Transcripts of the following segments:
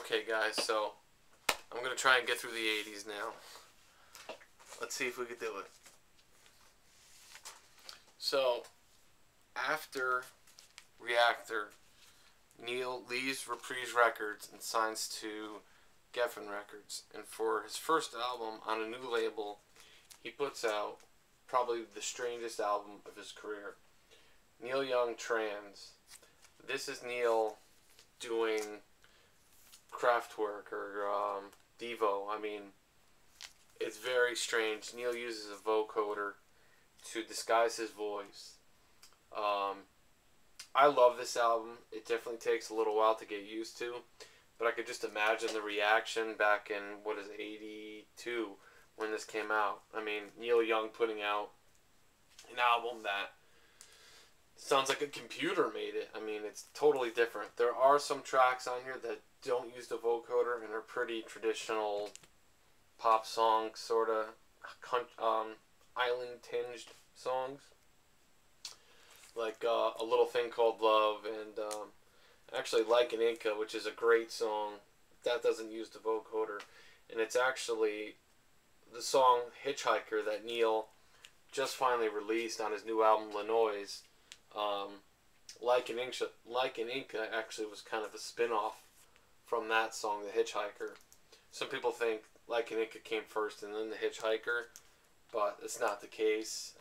Okay guys, so I'm going to try and get through the 80s now. Let's see if we can do it. So, after Reactor, Neil leaves Reprise Records and signs to Geffen Records. And for his first album on a new label, he puts out probably the strangest album of his career. Neil Young Trans. This is Neil doing Kraftwerk or Devo. I mean, it's very strange. Neil uses a vocoder to disguise his voice. I love this album. It definitely takes a little while to get used to, but I could just imagine the reaction back in, 82 when this came out. I mean, Neil Young putting out an album that sounds like a computer made it. I mean, it's totally different. There are some tracks on here that don't use the vocoder and are pretty traditional pop songs, sort of island-tinged songs. Like A Little Thing Called Love and actually Like an Inca, which is a great song. That doesn't use the vocoder. And it's actually the song Hitchhiker that Neil just finally released on his new album, La Noise. Like an Inca actually was kind of a spin-off from that song, The Hitchhiker. Some people think Like an Inca came first and then The Hitchhiker, but it's not the case.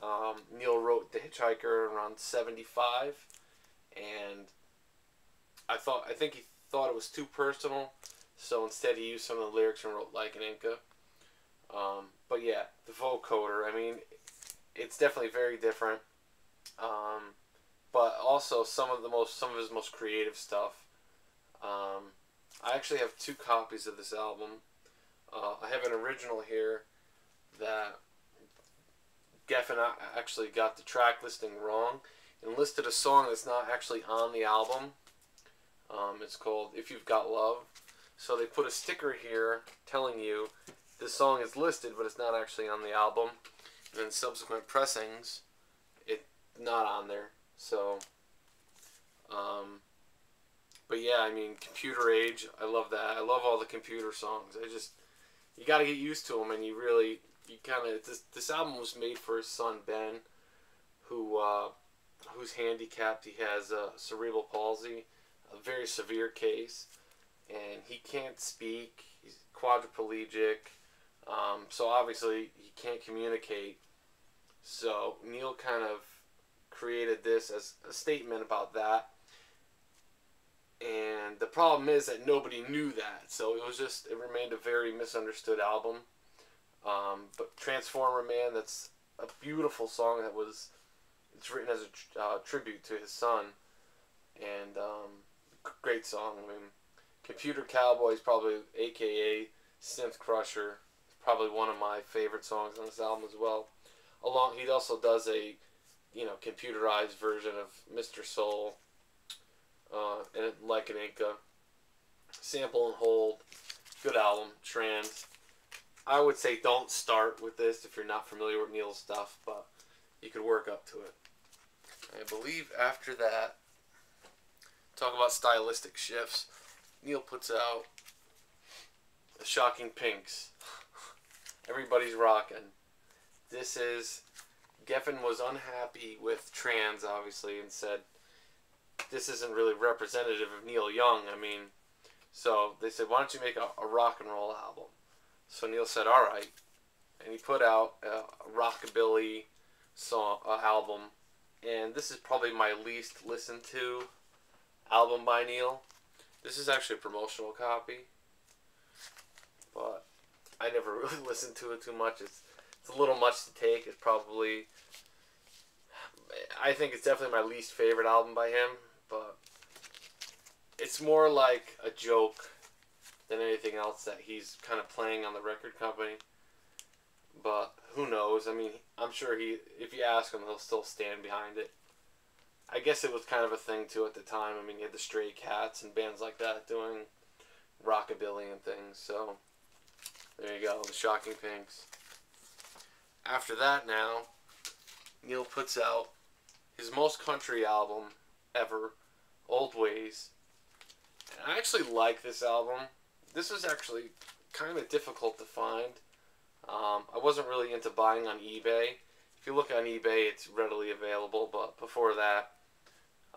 Neil wrote The Hitchhiker around 75, and I think he thought it was too personal, so instead he used some of the lyrics and wrote Like an Inca. But yeah, the vocoder, I mean, it's definitely very different. But also some of his most creative stuff. I actually have 2 copies of this album. I have an original here that Geffen actually got the track listing wrong and listed a song that's not actually on the album. It's called If You've Got Love. So they put a sticker here telling you this song is listed, but it's not actually on the album. And in subsequent pressings, it's not on there. So, but yeah, I mean, Computer Age, I love that. I love all the computer songs. You got to get used to them, and this album was made for his son Ben, who's handicapped. He has cerebral palsy, a very severe case, and he can't speak. He's quadriplegic, so obviously he can't communicate. So Neil kind of created this as a statement about that. And the problem is that nobody knew that, so it remained a very misunderstood album. But Transformer Man, that's a beautiful song it's written as a tribute to his son, and great song. I mean, Computer Cowboy is probably, aka Synth Crusher, probably one of my favorite songs on this album as well. He also does a computerized version of Mr. Soul. And Like an Inca. Sample and Hold. Good album. Trans. I would say don't start with this if you're not familiar with Neil's stuff, but you could work up to it. I believe after that, talk about stylistic shifts, Neil puts out the Shocking Pinks. Everybody's rocking. Geffen was unhappy with Trans, obviously, and said, this isn't really representative of Neil Young. I mean, so they said, why don't you make a rock and roll album? So Neil said, all right. And he put out a rockabilly album. And this is probably my least listened to album by Neil. This is actually a promotional copy, but I never really listened to it too much. It's a little much to take. I think it's definitely my least favorite album by him, but it's more like a joke than anything else that he's kind of playing on the record company. But who knows? I mean, I'm sure if you ask him, he'll still stand behind it. I guess it was kind of a thing too at the time. I mean, you had the Stray Cats and bands like that doing rockabilly and things. So there you go, the Shocking Pinks. After that, now Neil puts out his most country album ever, Old Ways. And I actually like this album. this was actually kind of difficult to find. I wasn't really into buying on eBay. If you look on eBay, it's readily available, but before that,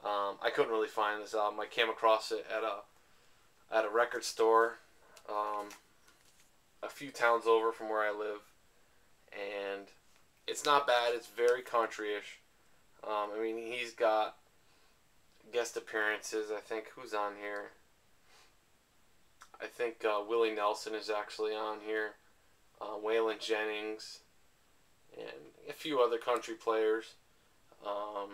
I couldn't really find this album. I came across it at a record store a few towns over from where I live, and it's not bad. It's very countryish. I mean, he's got guest appearances. I think who's on here? I think Willie Nelson is actually on here. Waylon Jennings, and a few other country players. I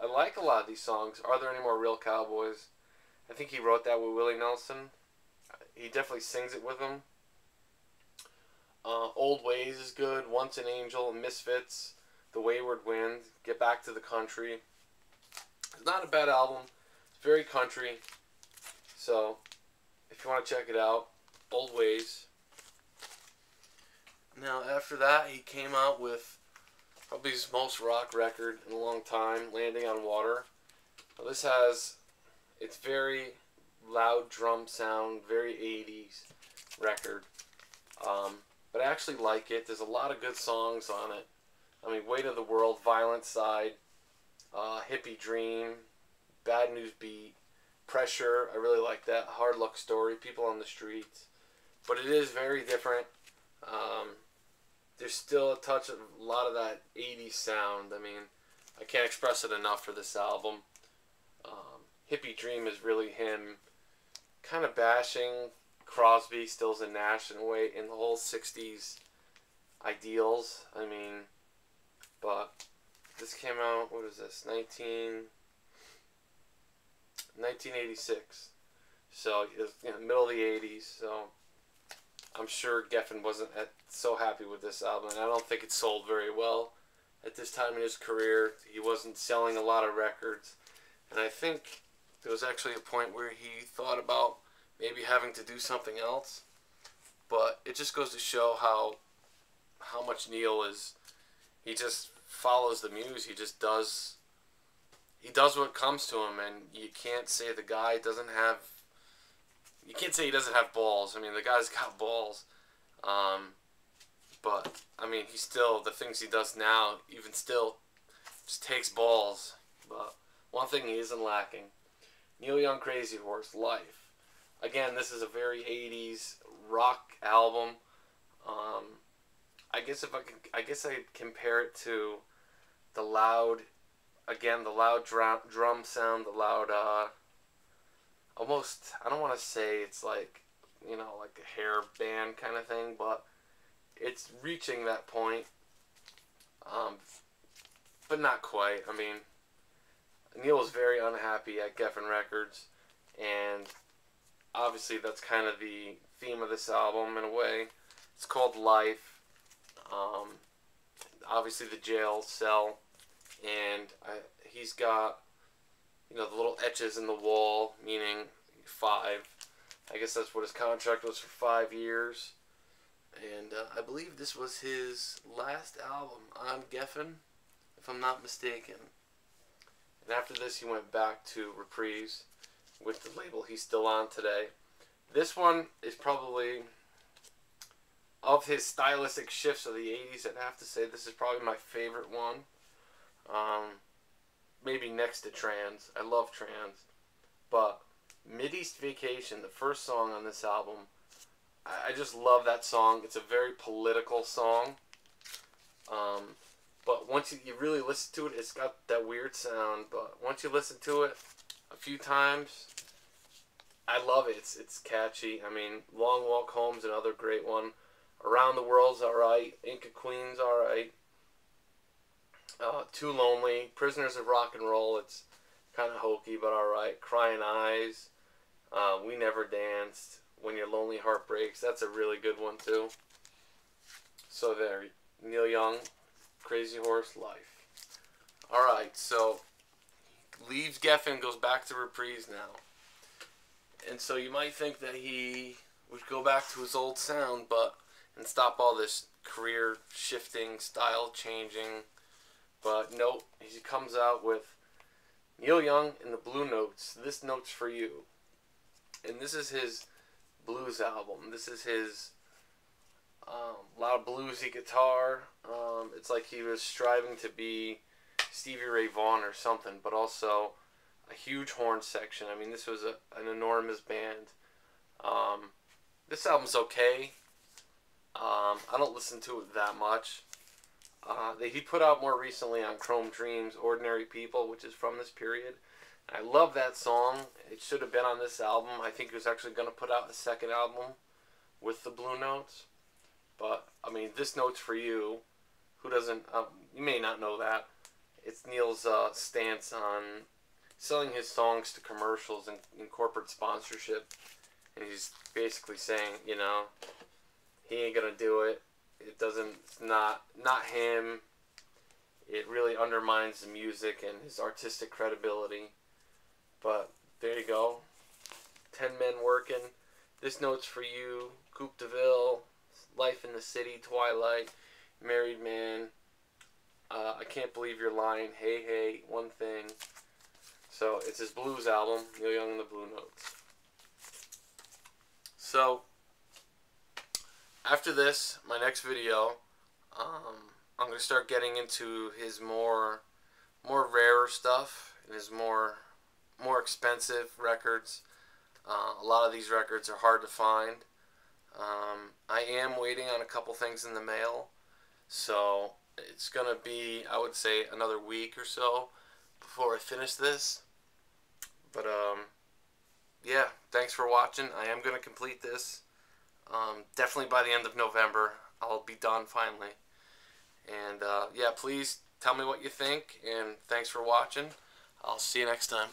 like a lot of these songs. Are There Any More Real Cowboys? I think he wrote that with Willie Nelson. He definitely sings it with him. Old Ways is good. Once an Angel, Misfits, The Wayward Wind, Get Back to the Country. It's not a bad album. It's very country. So, if you want to check it out, Old Ways. Now, after that, he came out with probably his most rock record in a long time, Landing on Water. Now, it's very loud drum sound, very 80s record. But I actually like it. There's a lot of good songs on it. I mean, Weight of the World, Violent Side, Hippie Dream, Bad News Beat, Pressure, I really like that. Hard Luck Story, People on the Streets. But it is very different. There's still a lot of that 80s sound. I mean, I can't express it enough for this album. Hippie Dream is really him kind of bashing Crosby, Stills, and Nash in a way, in the whole 60s ideals. I mean, but this came out, what is this, 1986. So it was in the middle of the 80s, so I'm sure Geffen wasn't so happy with this album, and I don't think it sold very well. At this time in his career, he wasn't selling a lot of records, and I think there was actually a point where he thought about maybe having to do something else, but it just goes to show how much Neil is. He just follows the muse. He just does. He does what comes to him, and you can't say the guy doesn't have. You can't say he doesn't have balls. I mean, the guy's got balls. But I mean, he still, the things he does now, even still, just takes balls. But one thing he isn't lacking: Neil Young, Crazy Horse, Life. Again, this is a very 80s rock album. I guess I'd compare it to the loud drum sound, the loud, almost, I don't want to say it's like, like a hair band kind of thing, but it's reaching that point, but not quite. I mean, Neil was very unhappy at Geffen Records, and obviously that's kind of the theme of this album in a way. It's called Life. Obviously the jail cell, and he's got, the little etches in the wall, meaning 5. I guess that's what his contract was, for 5 years. And I believe this was his last album on Geffen, if I'm not mistaken. And after this, he went back to Reprise with the label he's still on today. This one is probably, of his stylistic shifts of the 80s, I'd have to say this is probably my favorite one. Maybe next to Trans. I love Trans. But Mideast Vacation, the first song on this album, I just love that song. It's a very political song. But once you really listen to it, it's got that weird sound. But once you listen to it a few times, I love it. It's catchy. I mean, Long Walk Home's another great one. Around the World's alright. Inca Queen's alright. Too Lonely. Prisoners of Rock and Roll, it's kind of hokey, but alright. Crying Eyes. We Never Danced. When Your Lonely Heart Breaks. That's a really good one, too. So there. Neil Young, Crazy Horse, Life. Alright, so leaves Geffen, goes back to Reprise now. And so you might think that he would go back to his old sound, and stop all this career shifting, style changing. But nope, he comes out with Neil Young and the Blue Notes. This Note's for You. And this is his blues album. This is his loud bluesy guitar. It's like he was striving to be Stevie Ray Vaughan or something, but also a huge horn section. I mean, this was an enormous band. This album's okay. I don't listen to it that much. He put out more recently on Chrome Dreams, Ordinary People, which is from this period. I love that song. It should have been on this album. I think he was actually going to put out a second album with the Blue Notes. But, I mean, This Note's for You. Who doesn't, you may not know that. It's Neil's stance on selling his songs to commercials and corporate sponsorship. And he's basically saying, you know, he ain't going to do it. It's not him. It really undermines the music and his artistic credibility. But there you go. 10 Men Working. This Note's for You. Coupe de Ville. Life in the City. Twilight. Married Man. I Can't Believe You're Lying. Hey Hey. One Thing. So it's his blues album. Neil Young and the Blue Notes. So after this, my next video, I'm going to start getting into his more rarer stuff and his more expensive records. A lot of these records are hard to find. I am waiting on a couple things in the mail, so it's going to be, I would say, another week or so before I finish this. But yeah, thanks for watching. I am going to complete this. Definitely by the end of November, I'll be done finally. And yeah, please tell me what you think, and thanks for watching. I'll see you next time.